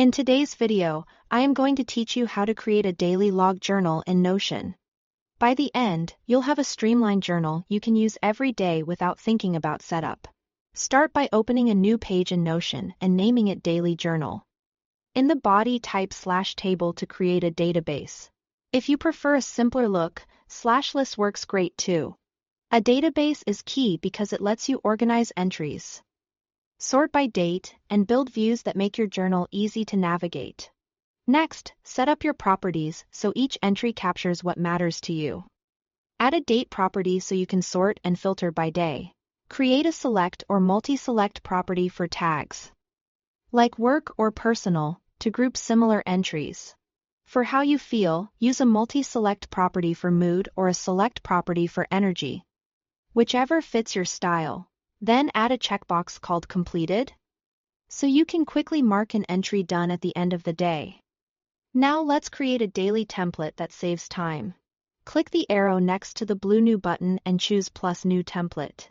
In today's video, I am going to teach you how to create a daily log journal in Notion. By the end, you'll have a streamlined journal you can use every day without thinking about setup. Start by opening a new page in Notion and naming it Daily Journal. In the body, type /table to create a database. If you prefer a simpler look, /list works great too. A database is key because it lets you organize entries, sort by date, and build views that make your journal easy to navigate. Next, set up your properties so each entry captures what matters to you. Add a date property so you can sort and filter by day. Create a select or multi-select property for tags, like work or personal, to group similar entries. For how you feel, use a multi-select property for mood or a select property for energy, whichever fits your style. Then add a checkbox called Completed, so you can quickly mark an entry done at the end of the day. Now let's create a daily template that saves time. Click the arrow next to the blue New button and choose Plus New Template.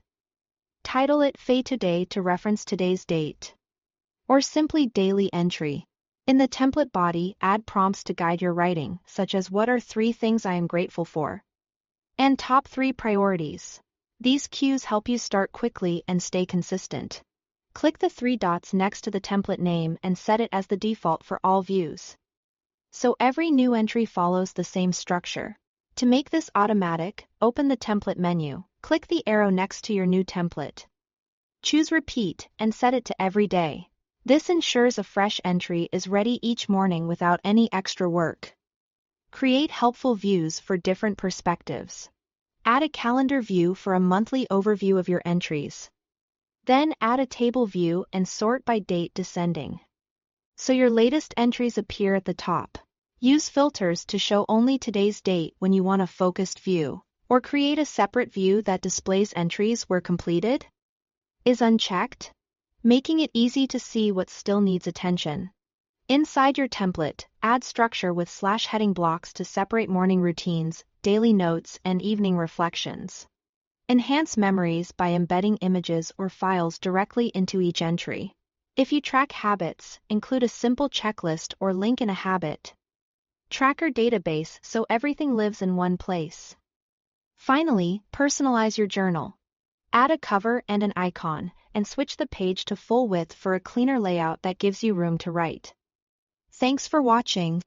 Title it Fay Today to reference today's date, or simply Daily Entry. In the template body, add prompts to guide your writing, such as what are 3 things I am grateful for, and top 3 priorities. These cues help you start quickly and stay consistent. Click the 3 dots next to the template name and set it as the default for all views, so every new entry follows the same structure. To make this automatic, open the template menu, click the arrow next to your new template. Choose Repeat and set it to every day. This ensures a fresh entry is ready each morning without any extra work. Create helpful views for different perspectives. Add a calendar view for a monthly overview of your entries. Then add a table view and sort by date descending, so your latest entries appear at the top. Use filters to show only today's date when you want a focused view, or create a separate view that displays entries where completed is unchecked, making it easy to see what still needs attention. Inside your template, add structure with /heading blocks to separate morning routines, daily notes, and evening reflections. Enhance memories by embedding images or files directly into each entry. If you track habits, include a simple checklist or link in a habit tracker database so everything lives in one place. Finally, personalize your journal. Add a cover and an icon, and switch the page to full width for a cleaner layout that gives you room to write. Thanks for watching.